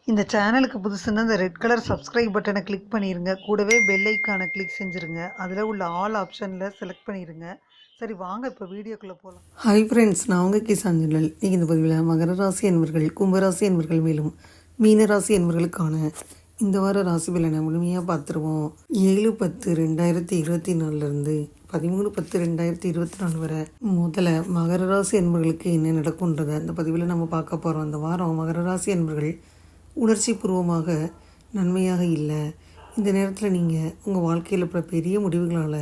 இந்த சேனலுக்கு புதுசுன்னா இந்த ரெட் கலர் சப்ஸ்கிரைப் பட்டனை கிளிக் பண்ணிடுங்க. கூடவே பெல் ஐக்கானை கிளிக் செஞ்சுருங்க. அதில் உள்ள ஆல் ஆப்ஷனில் செலக்ட் பண்ணிடுங்க. சரி வாங்க இப்போ வீடியோக்குள்ளே போகலாம். ஹாய் ஃப்ரெண்ட்ஸ், நான் உங்கள் கிசான் ஜுவல். இன்றைக்கி இந்த பதிவில் மகர ராசி என்பர்கள், கும்பராசி என்பர்கள் மேலும் மீனராசி என்பர்களுக்கான இந்த வார ராசி பலனை முழுமையாக பார்த்துருவோம். 7/10/2024 13/10/2024 வரை முதல்ல மகர ராசி என்பர்களுக்கு என்ன நடக்கும்ன்றதை அந்த பதிவில் நம்ம பார்க்க போகிறோம். அந்த வாரம் மகர ராசி என்பர்கள் உணர்ச்சி பூர்வமாக நன்மையாக இல்லை. இந்த நேரத்தில் நீங்கள் உங்கள் வாழ்க்கையில் இப்போ பெரிய முடிவுகளால்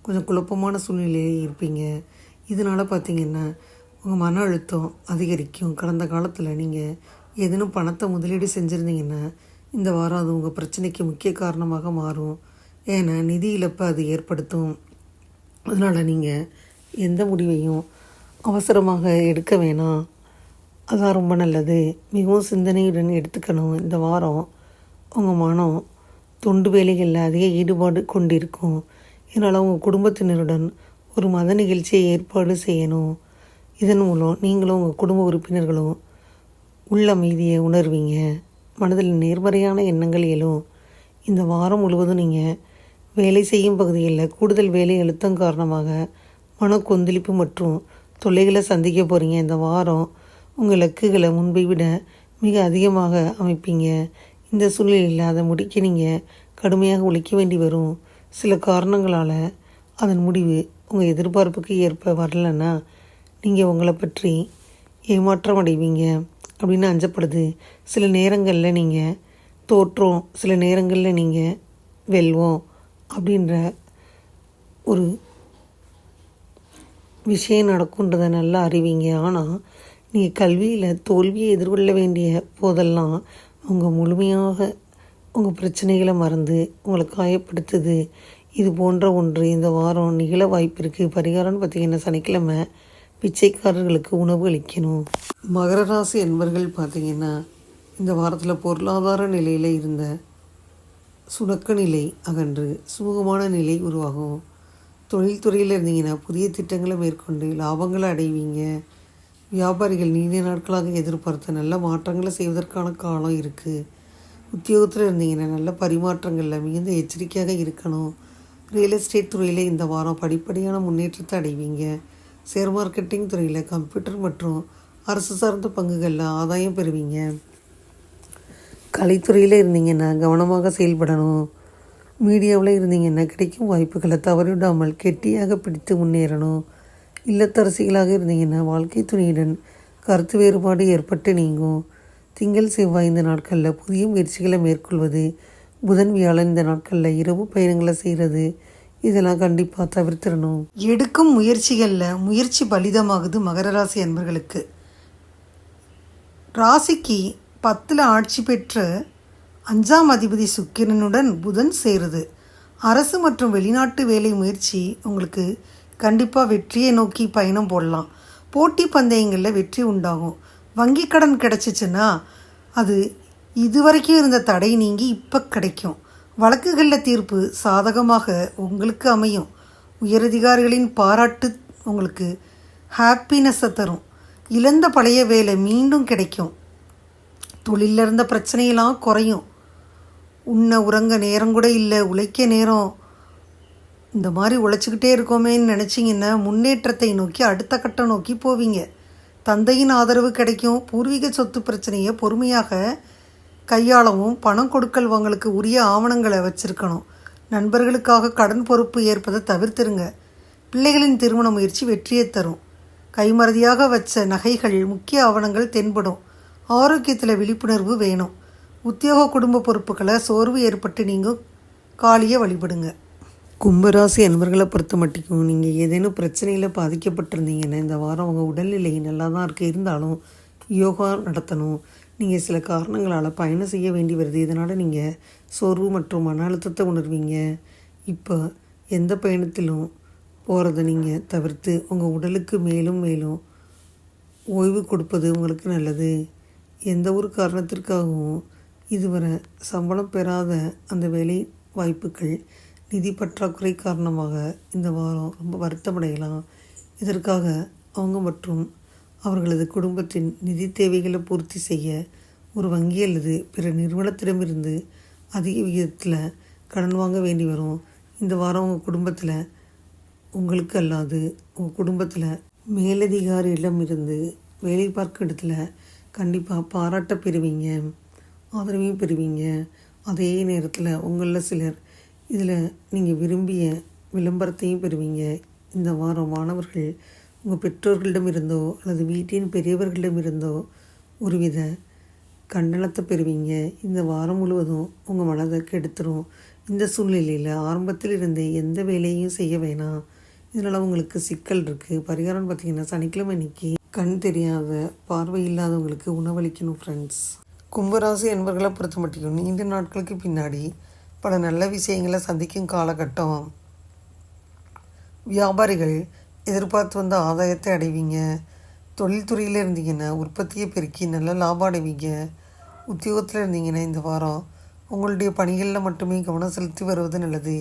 கொஞ்சம் குழப்பமான சூழ்நிலையில் இருப்பீங்க. இதனால் பார்த்திங்கன்னா உங்கள் மன அழுத்தம் அதிகரிக்கும். கடந்த காலத்தில் நீங்கள் எதுனும் பணத்தை முதலீடு செஞ்சுருந்தீங்கன்னா இந்த வாரம் அது உங்கள் பிரச்சனைக்கு முக்கிய காரணமாக மாறும். ஏன்னா நிதி இழப்பை அது ஏற்படுத்தும். அதனால் நீங்கள் எந்த முடிவையும் அவசரமாக எடுக்க வேணாம். அதான் ரொம்ப நல்லது. மிகவும் சிந்தனையுடன் எடுத்துக்கணும். இந்த வாரம் உங்கள் மனம் தொண்டு வேலைகளில் அதிக ஈடுபாடு கொண்டிருக்கும். இதனால் உங்கள் குடும்பத்தினருடன் ஒரு மத நிகழ்ச்சியை ஏற்பாடு செய்யணும். இதன் மூலம் நீங்களும் உங்கள் குடும்ப உறுப்பினர்களும் உள்ள அமைதியை உணர்வீங்க. மனதில் நேர்மறையான எண்ணங்கள் எழும். இந்த வாரம் முழுவதும் நீங்கள் வேலை செய்யும் பகுதிகளில் கூடுதல் வேலை அழுத்தம் காரணமாக மன கொந்தளிப்பு மற்றும் தொல்லைகளை சந்திக்க போகிறீங்க. இந்த வாரம் உங்கள் இலக்குகளை முன்பை விட மிக அதிகமாக அமைப்பீங்க. இந்த சூழ்நிலையில் அதை முடிக்க நீங்கள் கடுமையாக உழைக்க வேண்டி வரும். சில காரணங்களால் அதன் முடிவு உங்கள் எதிர்பார்ப்புக்கு ஏற்ப வரலைன்னா நீங்கள் உங்களை பற்றி ஏமாற்றம் அடைவீங்க அப்படின்னு அஞ்சப்படுது. சில நேரங்களில் நீங்கள் தோற்றோம், சில நேரங்களில் நீங்கள் வெல்வோம் அப்படின்ற ஒரு விஷயம் நடக்குன்றதை நல்லா அறிவீங்க. ஆனால் நீங்கள் கல்வியில் தோல்வியை எதிர்கொள்ள வேண்டிய போதெல்லாம் உங்கள் முழுமையாக உங்கள் பிரச்சனைகளை மறந்து உங்களை காயப்படுத்துது. இது போன்ற ஒன்று இந்த வாரம் நிகழ வாய்ப்பு இருக்குது. பரிகாரம்னு பார்த்திங்கன்னா சனிக்கிழமை பிச்சைக்காரர்களுக்கு உணவு அளிக்கணும். மகர ராசி என்பர்கள் பார்த்திங்கன்னா இந்த வாரத்தில் பொருளாதார நிலையில் இருந்த சுணக்க நிலை அகன்று சுமூகமான நிலை உருவாகும். தொழில்துறையில் இருந்தீங்கன்னா புதிய திட்டங்களை மேற்கொண்டு லாபங்களை அடைவீங்க. வியாபாரிகள் நீண்ட நாட்களாக எதிர்பார்த்த நல்ல மாற்றங்களை செய்வதற்கான காலம் இருக்குது. உத்தியோகத்தில் இருந்தீங்கன்னா நல்ல பரிமாற்றங்களில் மிகுந்த எச்சரிக்கையாக இருக்கணும். ரியல் எஸ்டேட் துறையில் இந்த வாரம் படிப்படியான முன்னேற்றத்தை அடைவீங்க. ஷேர் மார்க்கெட்டிங் துறையில் கம்ப்யூட்டர் மற்றும் அரசு சார்ந்த பங்குகளில் ஆதாயம் பெறுவீங்க. கலைத்துறையில் இருந்தீங்கன்னா கவனமாக செயல்படணும். மீடியாவில் இருந்தீங்கன்னா கிடைக்கும் வாய்ப்புகளை தவறிவிடாமல் கெட்டியாக பிடித்து முன்னேறணும். இல்லத்தரசிகளாக இருந்தீங்கன்னா வாழ்க்கை துணையுடன் கருத்து வேறுபாடு ஏற்பட்டு நீங்கும். திங்கள் செவ்வாய் இந்த நாட்களில் புதிய முயற்சிகளை மேற்கொள்வது, புதன் வியாழன் இந்த நாட்களில் இரவு பயணங்களை செய்கிறது, இதெல்லாம் கண்டிப்பாக தவிர்த்திடணும். எடுக்கும் முயற்சிகளில் முயற்சி பலிதமாகுது மகர ராசி அன்பர்களுக்கு. ராசிக்கு 10ல் ஆட்சி பெற்ற 5ஆம் அதிபதி சுக்கிரனுடன் புதன் சேருது. அரசு மற்றும் வெளிநாட்டு வேலை முயற்சி உங்களுக்கு கண்டிப்பாக வெற்றியை நோக்கி பயணம் போடலாம். போட்டி பந்தயங்களில் வெற்றி உண்டாகும். வங்கி கடன் கிடச்சிச்சின்னா அது இதுவரைக்கும் இருந்த தடை நீங்கி இப்போ கிடைக்கும். வழக்குகளில் தீர்ப்பு சாதகமாக உங்களுக்கு அமையும். உயரதிகாரிகளின் பாராட்டு உங்களுக்கு ஹாப்பினஸை தரும். இழந்த பழைய வேலை மீண்டும் கிடைக்கும். தொழிலில் இருந்த பிரச்சனையெல்லாம் குறையும். உண்ண உறங்க நேரம் கூட இல்லை, உழைக்க நேரம். இந்த மாதிரி உழைச்சிக்கிட்டே இருக்கோமேன்னு நினச்சிங்கன்னா முன்னேற்றத்தை நோக்கி அடுத்த கட்டம் நோக்கி போவீங்க. தந்தையின் ஆதரவு கிடைக்கும். பூர்வீக சொத்து பிரச்சனையை பொறுமையாக கையாளவும் பணம் கொடுக்கல் வாங்கலுக்கு உரிய ஆவணங்களை வச்சுருக்கணும். நண்பர்களுக்காக கடன் பொறுப்பு ஏற்பதை தவிர்த்துருங்க. பிள்ளைகளின் திருமண முயற்சி வெற்றியை தரும். கைமறதியாக வச்ச நகைகள் முக்கிய ஆவணங்கள் தென்படும். ஆரோக்கியத்தில் விழிப்புணர்வு வேணும். உத்தியோக குடும்ப பொறுப்புகளை சோர்வு ஏற்பட்டு நீங்கள் காளியை வழிபடுங்க. கும்பராசி அன்பர்களை பொறுத்த மட்டும் நீங்கள் ஏதேனும் பிரச்சனையில் பாதிக்கப்பட்டிருந்தீங்கன்னா இந்த வாரம் உங்கள் உடல்நிலை நல்லா தான் இருக்குது. இருந்தாலும் யோகா நடத்தணும். நீங்கள் சில காரணங்களால் பயணம் செய்ய வேண்டி வருது. இதனால் நீங்கள் சோர்வு மற்றும் மன அழுத்தத்தை உணர்வீங்க. இப்போ எந்த பயணத்திலும் போகிறத நீங்கள் தவிர்த்து உங்கள் உடலுக்கு மேலும் மேலும் ஓய்வு கொடுப்பது உங்களுக்கு நல்லது. எந்த ஒரு காரணத்திற்காகவும் இதுவரை சம்பளம் பெறாத அந்த வேலை வாய்ப்புகள் நிதி பற்றாக்குறை காரணமாக இந்த வாரம் ரொம்ப வருத்தமடையலாம். இதற்காக அவங்க மற்றும் அவர்களது குடும்பத்தின் நிதி தேவைகளை பூர்த்தி செய்ய ஒரு வங்கி அல்லது பிற நிறுவனத்திடமிருந்து அதிக விகிதத்தில் கடன் வாங்க வேண்டி வரும். இந்த வாரம் உங்கள் குடும்பத்தில் உங்களுக்கு அல்லாது உங்கள் குடும்பத்தில் மேலதிகாரியிடமிருந்து வேலை பார்க்கும் இடத்துல கண்டிப்பாக பாராட்ட பெறுவீங்க, ஆதரவையும் பெறுவீங்க. அதே நேரத்தில் உங்களில் சிலர் இதில் நீங்கள் விரும்பிய விளம்பரத்தையும் பெறுவீங்க. இந்த வாரம் மாணவர்கள் உங்கள் பெற்றோர்களிடமிருந்தோ அல்லது வீட்டின் பெரியவர்களிடமிருந்தோ ஒருவித கண்டனத்தை பெறுவீங்க. இந்த வாரம் முழுவதும் உங்கள் மனதை கெடுத்துரும். இந்த சூழ்நிலையில் ஆரம்பத்தில் இருந்தே எந்த வேலையும் செய்ய வேணாம். இதனால் உங்களுக்கு சிக்கல் இருக்குது. பரிகாரம்னு பார்த்திங்கன்னா சனிக்கிழமை அன்னைக்கு கண் தெரியாத பார்வை இல்லாதவங்களுக்கு உணவளிக்கணும் ஃப்ரெண்ட்ஸ். கும்பராசி என்பவர்களை பொறுத்த மட்டும் நீண்ட நாட்களுக்கு பின்னாடி பல நல்ல விஷயங்களை சந்திக்கும் காலகட்டம். வியாபாரிகள் எதிர்பார்த்து வந்த ஆதாயத்தை அடைவீங்க. தொழில்துறையில் இருந்தீங்கன்னா உற்பத்தியை பெருக்கி நல்ல லாபம் அடைவீங்க. உத்தியோகத்தில் இருந்தீங்கன்னா இந்த வாரம் உங்களுடைய பணிகளில் மட்டுமே கவனம் செலுத்தி வருவது நல்லது.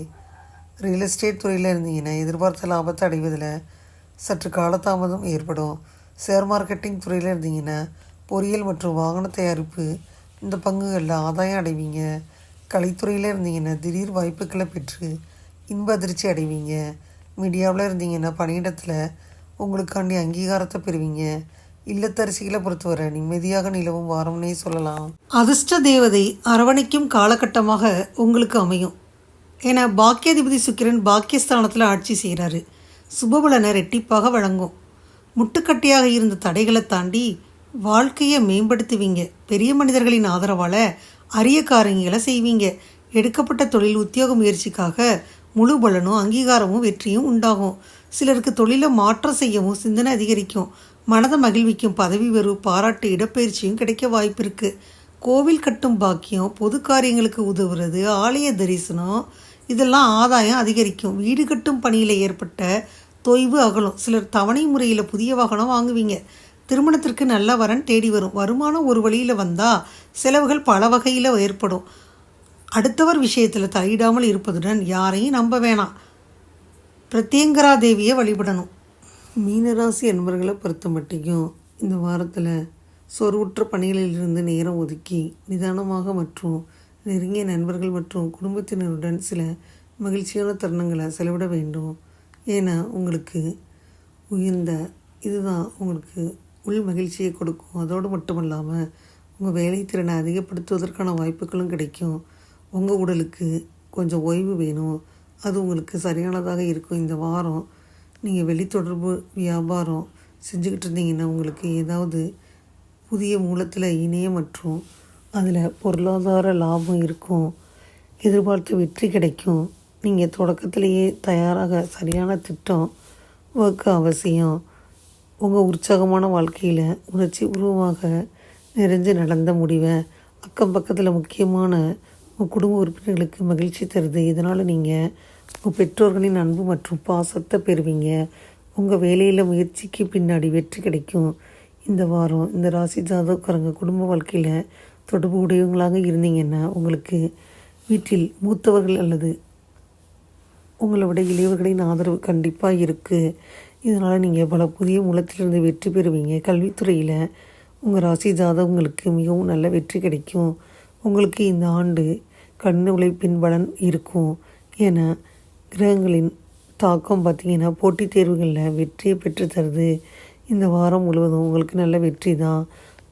ரியல் எஸ்டேட் துறையில் இருந்தீங்கன்னா எதிர்பார்த்த லாபத்தை அடைவதில் சற்று காலதாமதம் ஏற்படும். ஷேர் மார்க்கெட்டிங் துறையில் இருந்தீங்கன்னா பொறியியல் மற்றும் வாகன தயாரிப்பு இந்த பங்குகளில் ஆதாயம் அடைவீங்க. கலைத்துறையில் இருந்தீங்கன்னா திடீர் வாய்ப்புகளை பெற்று இன்ப அதிர்ச்சி அடைவீங்க. மீடியாவில் இருந்தீங்கன்னா பணியிடத்தில் உங்களுக்காண்டி அங்கீகாரத்தை பெறுவீங்க. இல்லத்தரசிகளை பொறுத்தவரை நிம்மதியாக நிலவும் வாரம்னே சொல்லலாம். அதிர்ஷ்ட தேவதை அரவணைக்கும் காலகட்டமாக உங்களுக்கு அமையும். ஏன்னா பாக்கியாதிபதி சுக்கிரன் பாக்கியஸ்தானத்தில் ஆட்சி செய்கிறாரு. சுபபலனை ரெட்டிப்பாக வழங்கும். முட்டுக்கட்டியாக இருந்த தடைகளை தாண்டி வாழ்க்கையை மேம்படுத்துவீங்க. பெரிய மனிதர்களின் ஆதரவால் அரிய காரியங்களை செய்வீங்க. எடுக்கப்பட்ட தொழில் உத்தியோக முயற்சிக்காக முழு பலனும் அங்கீகாரமும் வெற்றியும் உண்டாகும். சிலருக்கு தொழிலை மாற்றம் செய்யவும் சிந்தனை அதிகரிக்கும். மனதை மகிழ்விக்கும் பதவி உயர்வு, பாராட்டு, இடப்பெயர்ச்சியும் கிடைக்க வாய்ப்பு இருக்குது. கோவில் கட்டும் பாக்கியம், பொது காரியங்களுக்கு உதவுறது, ஆலய தரிசனம் இதெல்லாம் ஆதாயம் அதிகரிக்கும். வீடு கட்டும் பணியில் ஏற்பட்ட தொய்வு அகலும். சிலர் தவணை முறையில் புதிய வாகனம் வாங்குவீங்க. திருமணத்திற்கு நல்ல வரன் தேடி வரும். வருமானம் ஒரு வழியில் வந்தால் செலவுகள் பல வகையில் ஏற்படும். அடுத்தவர் விஷயத்தில் தலையிடாமல் இருப்பதுடன் யாரையும் நம்ப வேணாம். பிரத்யங்கரா தேவியை வழிபடணும். மீனராசி என்பவர்களை பொறுத்த மட்டும் இந்த வாரத்தில் சோர்வுற்ற பணிகளிலிருந்து நேரம் ஒதுக்கி நிதானமாக மற்றும் நெருங்கிய நண்பர்கள் மற்றும் குடும்பத்தினருடன் சில மகிழ்ச்சியான தருணங்களை செலவிட வேண்டும். ஏன்னா உங்களுக்கு உயர்ந்த இதுதான் உங்களுக்கு உள் மகிழ்ச்சியை கொடுக்கும். அதோடு மட்டுமல்லாமல் உங்கள் வேலை திறனை அதிகப்படுத்துவதற்கான வாய்ப்புகளும் கிடைக்கும். உங்கள் உடலுக்கு கொஞ்சம் ஓய்வு வேணும், அது உங்களுக்கு சரியானதாக இருக்கும். இந்த வாரம் நீங்கள் வெளித்தொடர்பு வியாபாரம் செஞ்சுக்கிட்டு இருந்தீங்கன்னா உங்களுக்கு ஏதாவது புதிய மூலத்தில் இணைய மற்றும் அதில் பொருளாதார லாபம் இருக்கும். எதிர்பார்த்த வெற்றி கிடைக்கும். நீங்கள் தொடக்கத்திலேயே தயாராக சரியான திட்டம் வகுக்க அவசியம். உங்கள் உற்சாகமான வாழ்க்கையில் உணர்ச்சி உருவமாக நிறைஞ்சு நடந்த முடிவை அக்கம் பக்கத்தில் முக்கியமான உங்கள் குடும்ப உறுப்பினர்களுக்கு மகிழ்ச்சி தருது. இதனால் நீங்கள் உங்கள் பெற்றோர்களின் அன்பு மற்றும் பாசத்தை பெறுவீங்க. உங்கள் வேலையில் முயற்சிக்கு பின்னாடி வெற்றி கிடைக்கும். இந்த வாரம் இந்த ராசி ஜாதகக்காரங்க குடும்ப வாழ்க்கையில் தொடர்பு உடையவங்களாக இருந்தீங்கன்னா உங்களுக்கு வீட்டில் மூத்தவர்கள் அல்லது உங்களை விட இளையவர்களின் ஆதரவு கண்டிப்பாக இருக்குது. இதனால் நீங்கள் பல புதிய மூலத்திலிருந்து வெற்றி பெறுவீங்க. கல்வித்துறையில் உங்கள் ராசி ஜாதகங்களுக்கு மிகவும் நல்ல வெற்றி கிடைக்கும். உங்களுக்கு இந்த ஆண்டு கடின உழைப்பின் பலன் இருக்கும். ஏன்னா கிரகங்களின் தாக்கம் பார்த்திங்கன்னா போட்டித் தேர்வுகளில் வெற்றியை பெற்று தருது. இந்த வாரம் முழுவதும் உங்களுக்கு நல்ல வெற்றி தான்.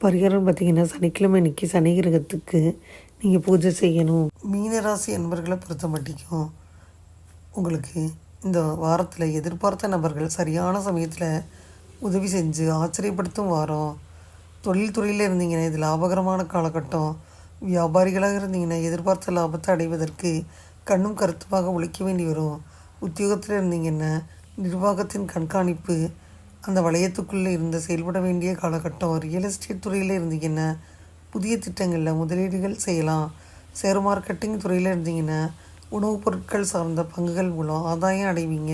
பரிகாரம் பார்த்திங்கன்னா சனிக்கிழமை அன்றைக்கி சனி கிரகத்துக்கு நீங்கள் பூஜை செய்யணும். மீனராசி என்பவர்களை பொறுத்த மட்டும் உங்களுக்கு இந்த வாரத்தில் எதிர்பார்த்த நபர்கள் சரியான சமயத்தில் உதவி செஞ்சு ஆச்சரியப்படுத்தும் வாரம். தொழில்துறையில் இருந்தீங்கன்னா இது லாபகரமான காலகட்டம். வியாபாரிகளாக இருந்தீங்கன்னா எதிர்பார்த்த லாபத்தை அடைவதற்கு கண்ணும் கருத்துமாக உழைக்க வேண்டி வரும். உத்தியோகத்தில் இருந்தீங்கன்னா நிர்வாகத்தின் கண்காணிப்பு அந்த வளையத்துக்குள்ளே இருந்து செயல்பட வேண்டிய காலகட்டம். ரியல் எஸ்டேட் துறையில் இருந்தீங்கன்னா புதிய திட்டங்களில் முதலீடுகள் செய்யலாம். ஷேர் மார்க்கெட்டிங் துறையில் இருந்தீங்கன்னா உணவுப் பொருட்கள் சார்ந்த பங்குகள் மூலம் ஆதாயம் அடைவீங்க.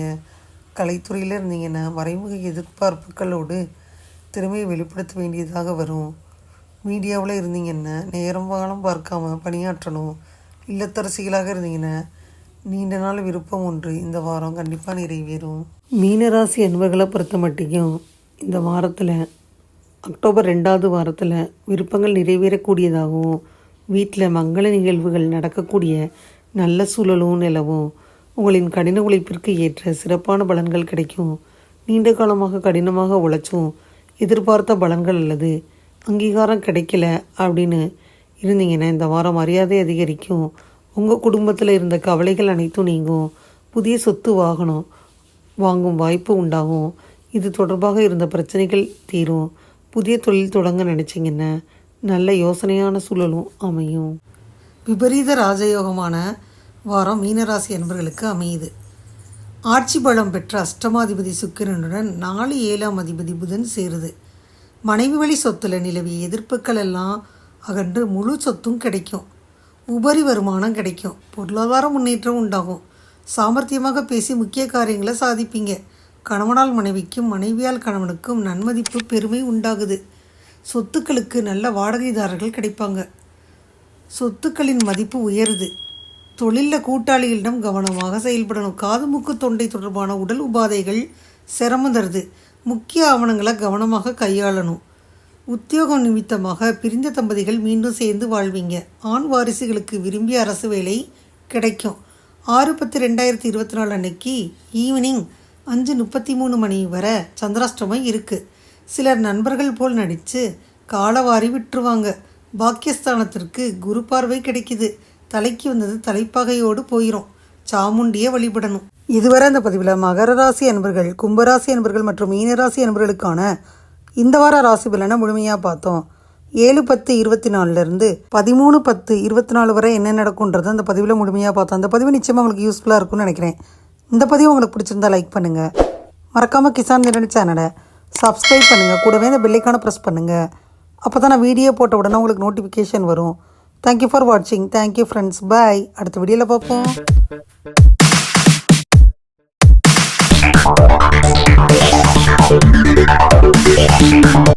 கலைத்துறையில் இருந்தீங்கன்னா மறைமுக எதிர்பார்ப்புகளோடு திறமையை வெளிப்படுத்த வேண்டியதாக வரும். மீடியாவில் இருந்தீங்கன்னா நேரம் காலம் பார்க்காம பணியாற்றணும். இல்லத்தரசிகளாக இருந்தீங்கன்னா நீண்ட நாள் விருப்பம் ஒன்று இந்த வாரம் கண்டிப்பாக நிறைவேறும். மீனராசி என்பவர்களை பொறுத்த மட்டும் இந்த வாரத்தில் அக்டோபர் 2வது வாரத்தில் விருப்பங்கள் நிறைவேறக்கூடியதாகவும் வீட்டில் மங்கள நிகழ்வுகள் நடக்கக்கூடிய நல்ல சூழலும் நிலவும். உங்களின் கடின உழைப்பிற்கு ஏற்ற சிறப்பான பலன்கள் கிடைக்கும். நீண்ட காலமாக கடினமாக உழைச்சும் எதிர்பார்த்த பலன்கள் அல்லது அங்கீகாரம் கிடைக்கல அப்படின்னு இருந்தீங்கன்னா இந்த வாரம் மரியாதை அதிகரிக்கும். உங்கள் குடும்பத்தில் இருந்த கவலைகள் அனைத்தும் நீங்கும். புதிய சொத்து வாகனம் வாங்கும் வாய்ப்பு உண்டாகும். இது தொடர்பாக இருந்த பிரச்சனைகள் தீரும். புதிய தொழில் தொடங்க நினச்சிங்கன்னா நல்ல யோசனையான சூழலும் அமையும். விபரீத ராஜயோகமான வாரம் மீனராசி அன்பர்களுக்கு அமையுது. ஆட்சி பலம் பெற்ற அஷ்டமாதிபதி சுக்கிரனுடன் 4 7ஆம் அதிபதி புதன் சேருது. மனைவி வழி சொத்துல நிலவிய எதிர்ப்புகள் எல்லாம் அகன்று முழு சொத்தும் கிடைக்கும். உபரி வருமானம் கிடைக்கும். பொருளாதார முன்னேற்றம் உண்டாகும். சாமர்த்தியமாக பேசி முக்கிய காரியங்களை சாதிப்பீங்க. கணவனால் மனைவிக்கும் மனைவியால் கணவனுக்கும் நன்மதிப்பு பெருமை உண்டாகுது. சொத்துக்களுக்கு நல்ல வாடகைதாரர்கள் கிடைப்பாங்க. சொத்துக்களின் மதிப்பு உயருது. தொழிலில் கூட்டாளிகளிடம் கவனமாக செயல்படணும். காது மூக்கு தொண்டை தொடர்பான உடல் உபாதைகள் சிரமம் தருது. முக்கிய ஆவணங்களை கவனமாக கையாளணும். உத்தியோகம் நிமித்தமாக பிரிந்த தம்பதிகள் மீண்டும் சேர்ந்து வாழ்வீங்க. ஆண் வாரிசுகளுக்கு விரும்பிய அரசு வேலை கிடைக்கும். 6/10/2024 அன்னைக்கு ஈவினிங் 5:33 மணி வரை சந்திராஷ்டமம் இருக்குது. சிலர் நண்பர்கள் போல் நடித்து காலவாரி விட்டுருவாங்க. பாக்கியஸ்தானத்திற்கு குரு பார்வை கிடைக்குது. தலைக்கு வந்தது தலைப்பாகையோடு போயிடும். சாமுண்டியை வழிபடணும். இதுவரை அந்த பதிவில் மகர ராசி அன்பர்கள், கும்பராசி அன்பர்கள் மற்றும் மீனராசி அன்பர்களுக்கான இந்த வார ராசி பலனை முழுமையாக பார்த்தோம். 7/10/24 13/10/24 வரை என்ன நடக்கும்ன்றது அந்த பதிவில் முழுமையாக பார்த்தோம். அந்த பதிவு நிச்சயமாக உங்களுக்கு யூஸ்ஃபுல்லாக இருக்கும்னு நினைக்கிறேன். இந்த பதிவு உங்களுக்கு பிடிச்சிருந்தா லைக் பண்ணுங்கள். மறக்காமல் கிசான் நிரல் சேனலை சப்ஸ்கிரைப் பண்ணுங்கள். கூடவே இந்த பெல்லைக்கான ப்ரெஸ் பண்ணுங்கள். அப்போ தான் நான் வீடியோ போட்ட உடனே உங்களுக்கு நோட்டிஃபிகேஷன் வரும். தேங்க்யூ ஃபார் வாட்சிங். Thank you friends. பாய். அடுத்த வீடியோவில் பார்ப்போம்.